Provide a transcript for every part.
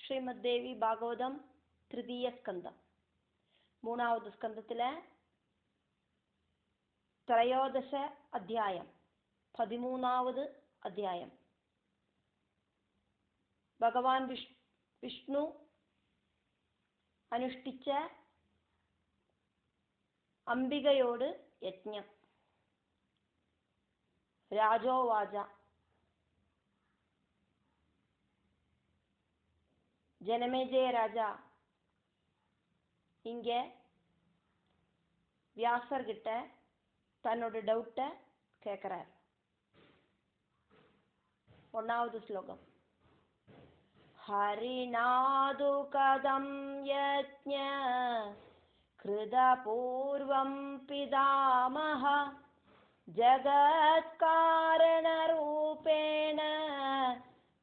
ശ്രീമദ്ദേവി ഭാഗവതം തൃതീയ സ്കന്ധം മൂന്നാമത് സ്കന്ധത്തിലെ ത്രയോദശ അധ്യായം 13ാമത് അധ്യായം. ഭഗവാൻ വിഷ്ണു അനുഷ്ഠിച്ച അംബികയോട് യജ്ഞം. രാജോവാച ஜனமேஜய ராஜா இங்க வியாசர்கிட்ட தன்னோட டவுட்டை கேட்கிறார். 1வது ஸ்லோகம். ஹரிநாது கதம் யஜ்ஞ கிருத பூர்வம் பிதாமஹ ஜகத்காரண ரூபேண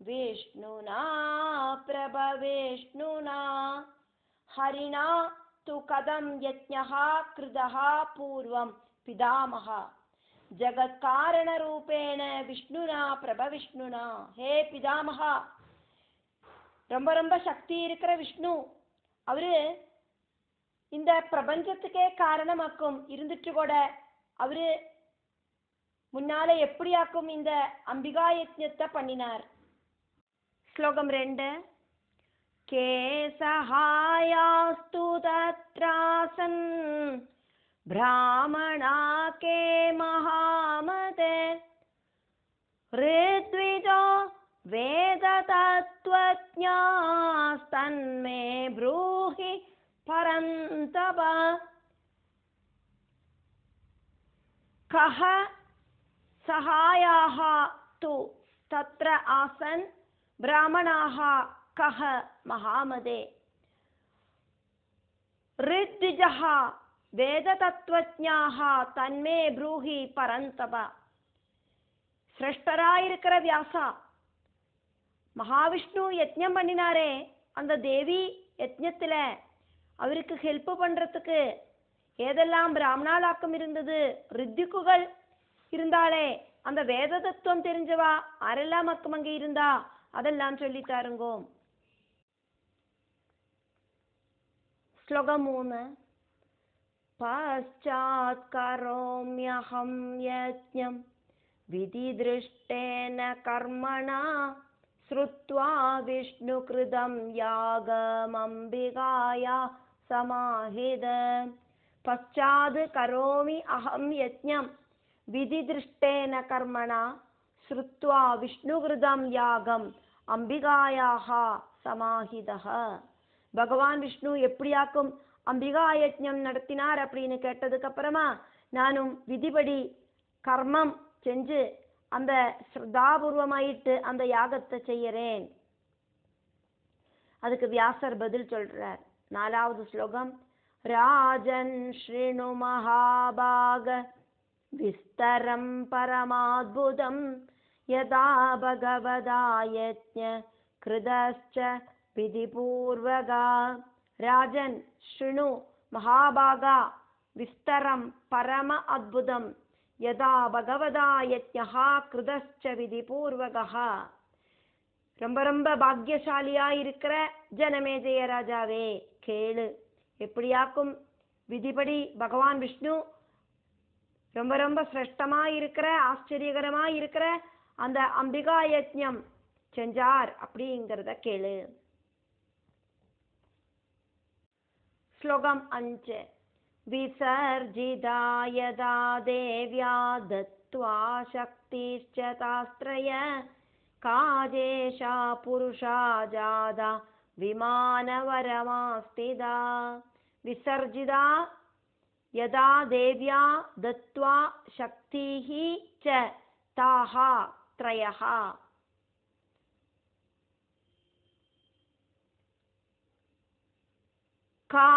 விஷ்ணுனா பிரபவிஷ்ணுனா ஹரிணா து கதம் யஜ்ஞஹ கிருதஹ பூர்வம் பிதாமஹ ஜகத்காரண ரூபேண விஷ்ணுனா பிரபவிஷ்ணுனா. ஹே பிதாமஹா, ரொம்ப ரொம்ப சக்தி இருக்கிற விஷ்ணு அவரு இந்த பிரபஞ்சத்துக்கே காரணமாக்கும் இருந்துட்டு கூட அவரு முன்னால எப்படியாக்கும் இந்த அம்பிகா யஜ்ஞத்தை பண்ணினார். ஸ்லோகம் 2. கே சஹாயாஸ்து தத்ராசன் பிராமணா கே மகாமதே ரித்விஜோ வேத தத்வஜ்ஞாஸ்தன்மே ப்ரூஹி பரந்தப. கஹ சஹாயாஹ து தத்ர ஆசன் பிராமணாஹ கஹ மகாமதே ரித்விஜஹ வேத தத்வஜ்ஞாஹ தன்மே ப்ரூஹி பரந்தப. சிரேஷ்டராயிருக்கிற வியாசா, மகாவிஷ்ணு யஜ்ஞம் பண்ணினாரே, அந்த தேவி யஜ்ஞத்துல அவருக்கு ஹெல்ப் பண்றதுக்கு ஏதெல்லாம் பிராமணாலாக்கம் இருந்தது, ரித்திக்குகள் இருந்தாலே, அந்த வேத தத்துவம் தெரிஞ்சவா ஆரெல்லாம் அக்கம் அங்கே இருந்தா அதெல்லாம் சொல்லி தாருங்கோ. ஸ்லோகம் 3. பச்சாத் கரோம்யஹம் யஜ்ஞம் விதி திருஷ்டேன கர்மணா ஸ்ருத்வா விஷ்ணு கிருதம் யாகம் அம்பிகாயா சமாஹித. பச்சாத் கரோமி அஹம் யஜ்ஞம் விதி திருஷ்டேன கர்மணா ஸ்ருத்வா விஷ்ணு கிருதம் யாகம் அம்பிகாயாக சமாஹிதஹ. பகவான் விஷ்ணு எப்படியாக்கும் அம்பிகா யஜ்ஞம் நடத்தினார் அப்படின்னு கேட்டதுக்கு அப்புறமா நானும் விதிபடி கர்மம் செஞ்சு அந்த ஸ்ரத்தாபூர்வமாயிட்டு அந்த யாகத்தை செய்யறேன். அதுக்கு வியாசர் பதில் சொல்றார். 4வது ஸ்லோகம். ராஜன் ஸ்ரீணு மகாபாக விஸ்தரம் பரமாத்புதம் யதா பகவதா யஜ்ஞ கிருதஸ்ச விதிபூர்வகா. ராஜன் ஸ்ருணு மகாபாகா விஸ்தரம் பரம அத்புதம் யதா பகவதா யஜ்ஞஹா கிருதஸ்ச விதிபூர்வகா. ரொம்ப ரொம்ப பாக்யசாலியா இருக்கிற ஜனமேஜய ராஜாவே கேளு, எப்படியாக்கும் விதிபடி பகவான் விஷ்ணு ரொம்ப ரொம்ப சிரேஷ்டமா இருக்கிற ஆச்சரியகரமா இருக்கிற அந்த அம்பிகா யஜ்ஞம் செஞ்சார் அப்படிங்கிறத கேளு. ஸ்லோகம் 5. விசர்ஜிதா யதா தேவ்யா தத்வா சக்திஷ்ச தாஸ்த்ரய காஜேஷா புருஷா ஜாதா விமானவரமாஸ்திதா. விசர்ஜிதா யதா தேவ்யா தத்வா சக்திஹி ச தாஹா த்ரயஹ. கா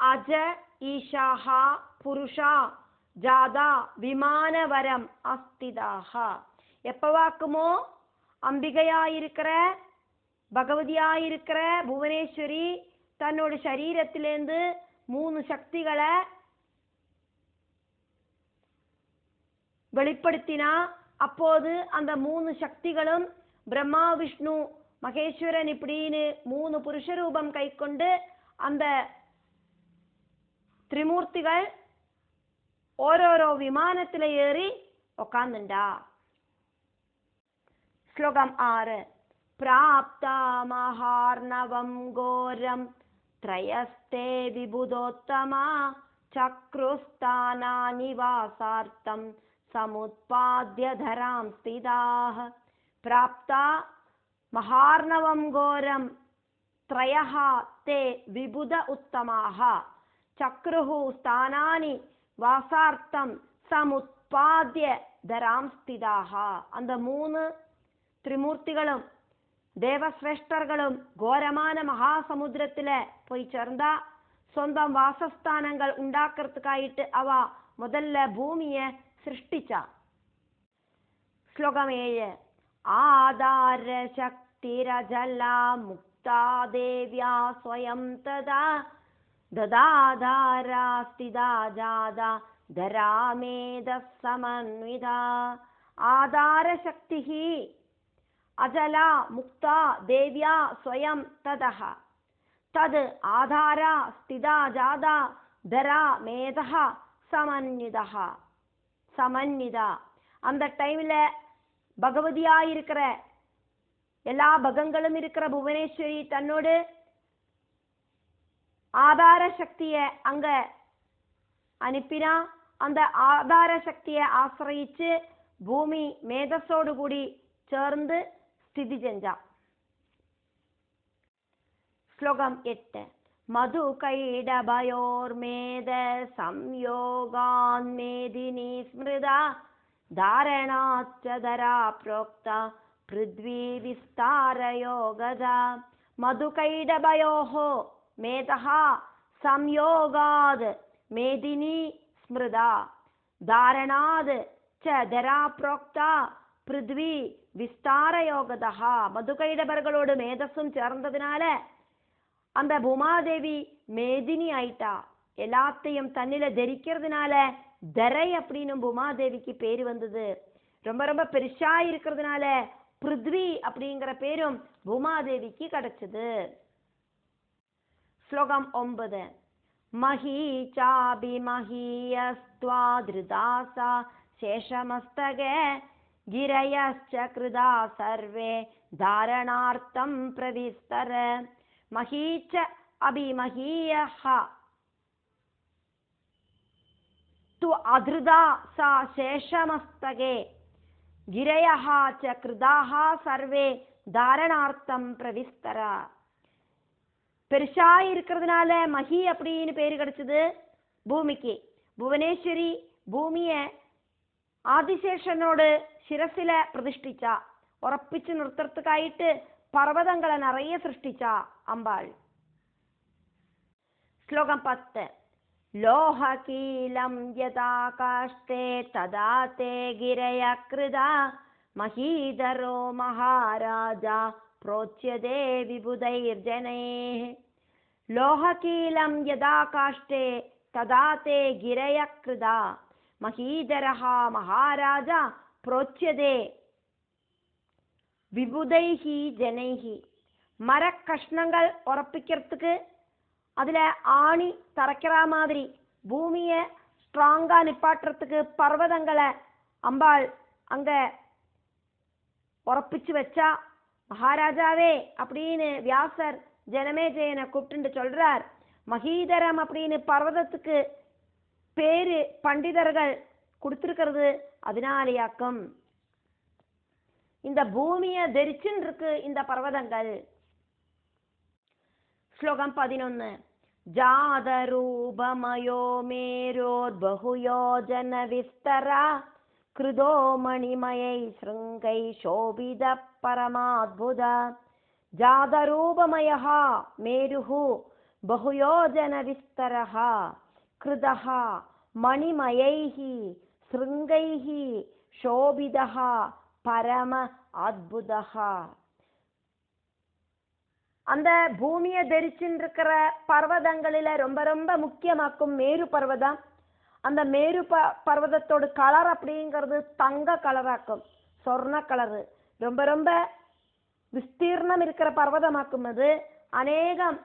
அஜ ஈஷாஹ புருஷா ஜாதா விமானவரம் அஸ்திதாஹ. எப்பவாக்குமோ அம்பிகையாயிருக்கிற பகவதியாயிருக்கிற புவனேஸ்வரி தன்னோட சரீரத்திலேருந்து 3 சக்திகளை வெளிப்படுத்தினா அப்போது அந்த 3 சக்திகளும் பிரம்மா விஷ்ணு மகேஸ்வரன் இப்படின்னு 3 புருஷ ரூபம் கை கொண்டு அந்த திரிமூர்த்திகள் ஓரோரோ விமானத்துல ஏறி உக்காந்துண்டா. ஸ்லோகம் 6. பிராப்தா மஹார்ணவம் கோரம் த்ரயஸ்தே விபுதோத்தமா சக்ருஸ்தானானி வாசார்த்தம் சமுத்பாத்ய தராம் ஸ்திதாः. பிராப்தா மஹார்ணவம் கோரம் த்ரயः தே விபுத உத்தமாः சக்ருஹு ஸ்தானானி வாசார்த்தம் சமுத்பாத்ய தராம் ஸ்திதாः. அந்த 3 திரிமூர்த்திகளும் தேவசிரேஷ்டர்களும் கோரமான மகாசமுத்திரத்துல போய் சேர்ந்தா சொந்தம் வாசஸ்தானங்கள் உண்டாக்குறதுக்காயிட்டு அவ முதல்ல பூமிய சிருஷ்டிச்சா. ஸ்லோகம் 7. ஆதார சக்திரஜலா முக்தா தேவ்யா ஸ்வயம் ததா ததாதாரா ஸ்திதா ஜாதா தராமேத சமன்விதா. ஆதார சக்திஹி அஜலா முக்தா தேவ்யா ஸ்வயம் ததஹ தத் ஆதாரா ஸ்திதா ஜாதா தரா மேதஹ சமன்விதா. அந்த டைம்ல பகவதியாயிருக்கிற எல்லா பகங்களும் இருக்கிற புவனேஸ்வரி தன்னோடு ஆதார சக்திய அங்க அனுப்பினா. அந்த ஆதார சக்தியை ஆசிரியிச்சு பூமி மேதஸோடு கூடி சேர்ந்து ஸ்திதி செஞ்சா. ஸ்லோகம் 8. மது கைடபயோர்மேத சம்யோகான் மேதினி ஸ்மிருதா தாரணாச்சதரா ப்ரோக்தா பிருத்வி விஸ்தாரயோகதா. மது கைடபயோஹோ மேதஹா சம்யோகாத் மேதினி ஸ்மிருதா தாரணாத் ச தரா ப்ரோக்தா பிருத்வி விஸ்தாரயோகதா. மதுகைடபர்களோடு மேதஸும் சேர்ந்ததுனால அந்த பூமாதேவி மேதினி ஆயிட்டா. எல்லாத்தையும் தன்னில தரிக்கிறதுனால தரை அப்படின்னு பூமாதேவிக்கு பேரு வந்தது. ரொம்ப ரொம்ப பெருசா இருக்கிறதுனால பிருத்வி அப்படிங்கிற பேரும் பூமாதேவிக்கு கிடைச்சது. ஸ்லோகம் 9. மஹீச்சாபி மஹீயஸ்த்வா திருதாசா சேஷமஸ்தகே கிரயஸ்ச கிருதா சர்வே தாரணார்த்தம் பிரவிஸ்தர. மஹீச்ச அபிமஹீயஹ து அதிருதா சா சேஷமஸ்தகே கிரயஹ ச கிருதாஹ சர்வே தாரணார்த்தம் பிரவிஸ்தர. பெருசா இருக்கிறதுனால மஹி அப்படின்னு பேரு கிடைச்சது பூமிக்கு. புவனேஸ்வரி பூமிய ஆதிசேஷனோடு சிரசில பிரதிஷ்டிச்சா. உறப்பிச்சு நிறுத்துறதுக்காயிட்டு பர்வதங்களை நிறைய சிருஷ்டிச்சா அம்பாள். ஸ்லோகம் 10. லோககீலம் யதா காஷ்டே ததா தே கிரய கிருதா மஹீதரோ மகாராஜா प्रोच्यते विबुधैर्जनैः. लोहकीलं यदा काष्ठे तदा ते गिरयः कृदा महीधरः महाराजा प्रोच्यते விபுதைஹி ஜனைஹி. மரக்கஷ்ணங்கள் உறப்பிக்கிறதுக்கு அதுல ஆணி தரைக்கிற மாதிரி பூமியை ஸ்ட்ராங்கா நிப்பாட்டுறதுக்கு பர்வதங்களை அம்பாள் அங்க உறப்பிச்சு வச்சா. மகாராஜாவே அப்படின்னு வியாசர் ஜனமேஜயனை கூப்பிட்டு சொல்றார். மகீதரம் அப்படின்னு பர்வதத்துக்கு பேரு பண்டிதர்கள் கொடுத்திருக்கிறது அதனாலேயாக்கும். இந்த பூமியை தரிச்சுன்னு இருக்கு இந்த பர்வதங்கள். ஸ்லோகம் 11. ஜாதரூபமயோ மேரோர் பகுயோஜன விஸ்தரா கிருதோ மணிமயை ஸ்ருங்கை சோபித பரமாத்புத. ஜாதரூபமயः மேருः பகுயோஜன விஸ்தரः கிருதः மணிமயைः ஸ்ருங்கைः சோபிதः பரம அத்புதः. அந்த பூமியை தரிச்சுட்டு இருக்கிற பர்வதங்களில ரொம்ப ரொம்ப முக்கியமாக்கும் மேரு பர்வதம். அந்த மேரு பர்வதத்தோட கலர் அப்படிங்கிறது தங்க கலராக்கும், சொர்ண கலரு. ரொம்ப ரொம்ப விஸ்தீர்ணம் இருக்கிற பர்வதமாக்கும் அது. அநேகம்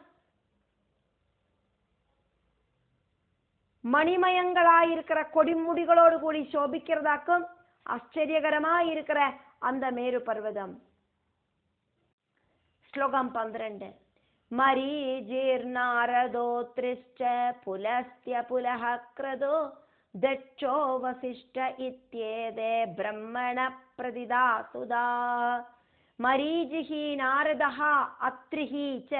மணிமயங்களாயிருக்கிற கொடிமுடிகளோடு கூடி சோபிக்கிறதாக்கும் ஆச்சரியகரமாயிருக்கிற அந்த மேரு பர்வதம். ஸ்லோகம் 12. மரீஜீர்நாரதோத்ரிஷ்ட புலஸ்த்ய புலஹ க்ரதோ தட்சோ வசிஷ்ட இத்யேதே பிரம்மண பிரதிதா சுதா. மரீஜிஹி நாரதஹ அத்ரிஹி ச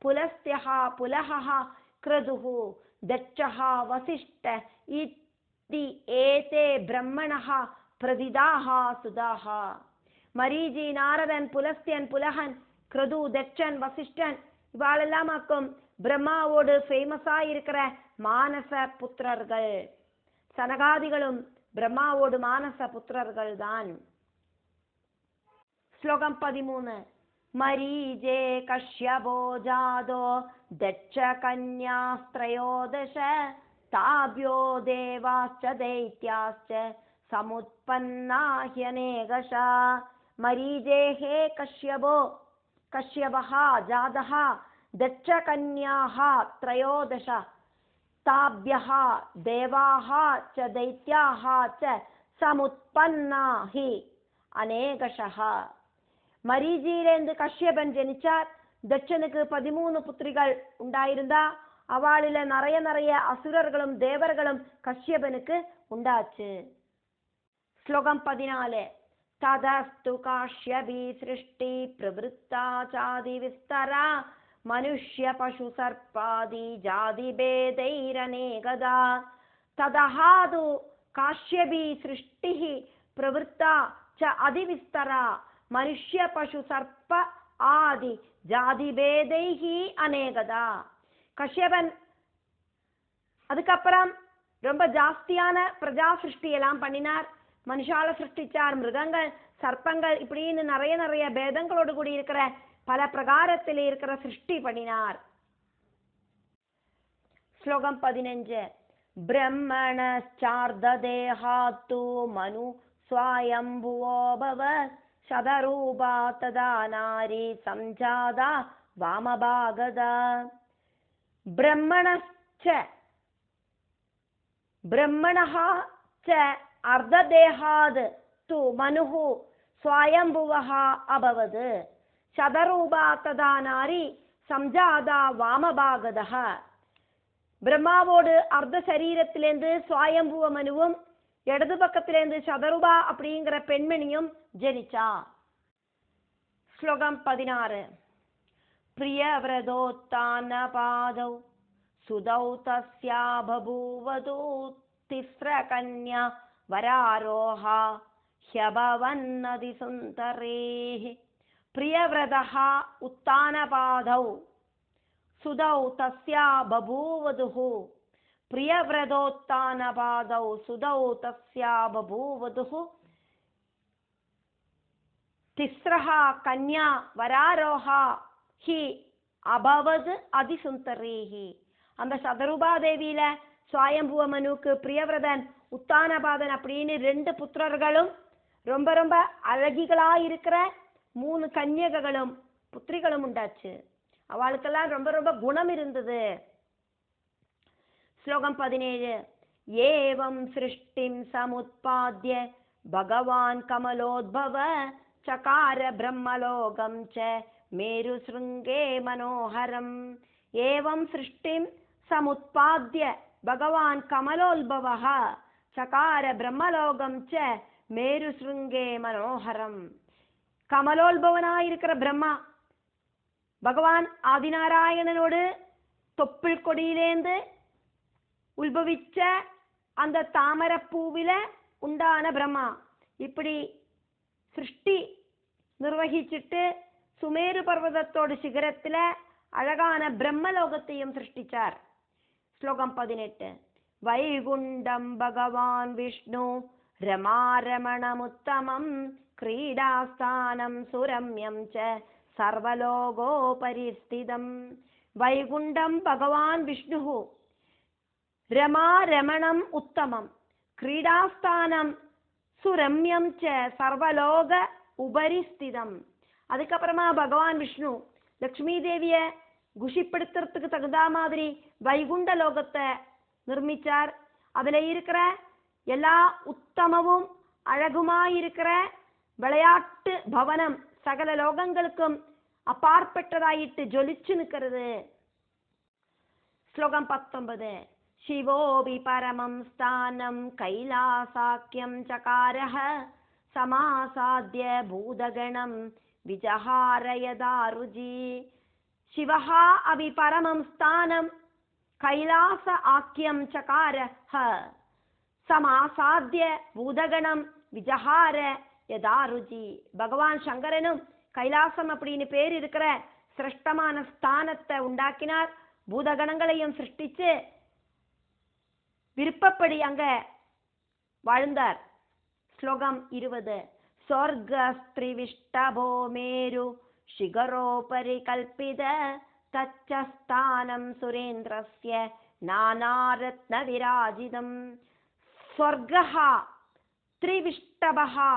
புலஸ்த்யஹ புலஹ க்ரதுஹ தட்சஹ வசிஷ்ட இத்தி ஏதே பிரம்மணஹ பிரதிதாஹ சுதாஹ. மரீஜி, நாரதன், புலஸ்தியன், புலகன், கிருது, தட்சன், வசிஷ்டன் இவாளெல்லாம் ஆக்கும் பிரம்மாவோடு ஃபேமஸா இருக்கிற மானச புத்திரர்கள். சனகாதிகளும் பிரம்மாவோடு மானச புத்திரர்கள் தான். ஸ்லோகம் 13. மரீஜே கஷ்யபோ ஜாதோ தட்ச கன்யாஸ்த்ரயோதச தாப்யோ தேவாஸ்ச தைத்யாஸ்ச சமுத்பன்னாஹ்யநேகஷா. மரீஜேஹே கஷ்யபோ கஷ்யபஹ ஜாதஹ தட்ச கன்யாஹ த்ரயோதச தாப்யஹ தேவாஹ ச தைத்யாஹ ச சமுத்பன்னாஹி அநேகஷஹ. மரீஜியிலேந்து கஷ்யபன் ஜனிச்சார். தட்சனுக்கு 13 புத்திரிகள் உண்டாயிருந்தா. அவளில நிறைய அசுரர்களும் தேவர்களும் கஷ்யபனுக்கு உண்டாச்சு. ஸ்லோகம் 14. ததஸ்து காஷ்யபி சிருஷ்டி பிரவருத்தா சாதி விஸ்தரா மனுஷ்ய பசு சர்ப்பாதி ஜாதி பேதைரநேகதா. ததஹாது காஷ்யபி சிருஷ்டி பிரவருத்தா ச அதிவிஸ்தரா மனுஷ்ய பசு சர்ப்ப ஆதி ஜாதி பேதைஹி அநேகதா. கஷ்யபன் அதுக்கப்புறம் ரொம்ப ஜாஸ்தியான பிரஜா சிருஷ்டி எல்லாம் பண்ணினார். மனுஷால சிருஷ்டிச்சார். மிருகங்கள், சர்ப்பங்கள், இப்படின்னு நிறைய பேதங்களோடு கூடி இருக்கிற பல பிரகாரத்தில் இருக்கிற சிருஷ்டி பண்ணினார். ஸ்லோகம் 15. பிரம்மணச்சார்ததேஹாத்து மனு ஸ்வயம்புவோ பவ சதரூபா ததா நாரி சம்ஜாதா வாமபாகதா. பிரம்மணச்ச பிரம்மணஹ ச அர்த்ததேஹாத் து மனுஹ ஸ்வயம்புவஹ அபவது சதரூபா ததா நாரி சம்ஜாதா வாமபாகதஹ. பிரம்மாவோடு அர்த்த சரீரத்திலேருந்து ஸ்வயம்புவ மனுவும் இடது பக்கத்திலேருந்து சதரூபா அப்படிங்கிற பெண்மணியும் ஜனிச்சா. ஸ்லோகம் 16. பிரியவ்ரதோத்தான பாதௌ சுதௌ தஸ்யா பபூவது திஸ்ர கன்யா வராரோஹா ஹ்யபவன்னதி சுந்தரேஹ. பிரியவ்ரதஹ உத்தானபாதௌ சுதௌ தஸ்யா பபூவதுஹு. பிரியவ்ரதோத்தானபாதௌ சுதௌ தஸ்யா பபூவதுஹு திஸ்ரஹ கன்யா வராரோஹா ஹி அபவது அதிசுந்தரேஹி. அந்த சதரூபா தேவியில ஸ்வயம்புவ மனுக்கு பிரியவ்ரதன், உத்தானபாதன் அப்படின்னு 2 புத்திரர்களும் ரொம்ப அழகிகளா இருக்கிற 3 கன்யகைகளும் புத்திரிகளும் உண்டாச்சு. அவளுக்கெல்லாம் ரொம்ப குணம் இருந்தது. ஸ்லோகம் 17. ஏவம் சிருஷ்டிம் சமுத்பாத்ய பகவான் கமலோத்பவ சகார பிரம்மலோகம் ச மேரு ஸ்ருங்கே மனோஹரம். ஏவம் சிருஷ்டிம் சமுத்பாத்ய பகவான் கமலோத்பவः சகார பிரம்மலோகம் ச மேரு ஸ்ருங்கே மனோஹரம். கமலோத்பவனாயிருக்கிற பிரம்மா பகவான் ஆதிநாராயணனோடு தொப்புள் கொடியிலேந்து உத்பவிச்ச அந்த தாமரப்பூவில உண்டான பிரம்மா இப்படி சிருஷ்டி நிர்வகிச்சுட்டு சுமேரு பர்வதத்தோடு சிகரத்துல அழகான பிரம்மலோகத்தையும் சிருஷ்டிச்சார். ஸ்லோகம் 18. வைகுண்டம் பகவான் விஷ்ணு ரமாரமணமுத்தமம் கிரீடாஸ்தானம் சுரம்யம் ச சர்வலோகோபரிஸ்திதம். வைகுண்டம் பகவான் விஷ்ணு ரமாரமணம் உத்தமம் கிரீடாஸ்தானம் சுரம்யம் ச சர்வலோக உபரிஸ்திதம். அதுக்கப்புறமா பகவான் விஷ்ணு லக்ஷ்மி தேவிய குஷிப்படுத்துறதுக்கு தகுந்த மாதிரி வைகுண்ட லோகத்தை நிர்மிச்சார். அதுல இருக்கிற எல்லா உத்தமவும் அழகுமாயிருக்கிற விளையாட்டு பவனம் சகல லோகங்களுக்கும் அப்பாற்பட்டதாயிட்டு ஜொலிச்சு நிற்கிறது. ஸ்லோகம் 19. சிவோபி பரமம் ஸ்தானம் கைலாசாக்கியம் சகாரஹ சமாசாத்ய பூதகணம் விஜஹாரயதாருஜி. சிவஹா அபி பரமம் ஸ்தானம் கைலாச ஆக்கியம் சகாரஹ சமாசாத்ய பூதகணம் விஜஹார யதாருஜி. பகவான் சங்கரனும் கைலாசம் அப்படின்னு பேர் இருக்கிற சிரஷ்டமான ஸ்தானத்தை உண்டாக்கினார். பூதகணங்களையும் சிருஷ்டிச்சு விருப்பப்படி அங்க வாழ்ந்தார். ஸ்லோகம் 20. ஸ்வர்கஸ்திரிவிஷ்டபோ மேரு சிகரோபரி கல்பித தச்சஸ்தானம் சுரேந்திரஸ்ய நானாரத்ன விராஜிதம். ஸ்வர்கஹா த்ரிவிஷ்டபஹா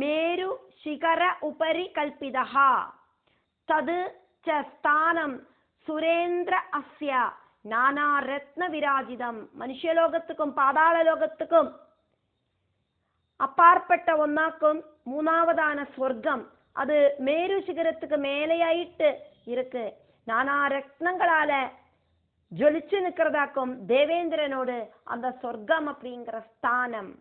மேரு சிகர உபரி கல்பிதஹா தது ச ஸ்தானம் சுரேந்திர அஸ்ய நானா ரத்ன விராஜிதம். மனுஷலோகத்துக்கும் பாதாள லோகத்துக்கும் அப்பாற்பட்ட ஒன்னாக்கும் மூணாவதான ஸ்வர்க்கம் அது மேரு சிகரத்துக்கு மேலேயாயிட்டு இருக்கு. நானா ரத்னங்களால ஜொலிச்சு நிற்கிறதாக்கும் தேவேந்திரனோடு அந்த சொர்க்கம் அப்படிங்கிற ஸ்தானம்.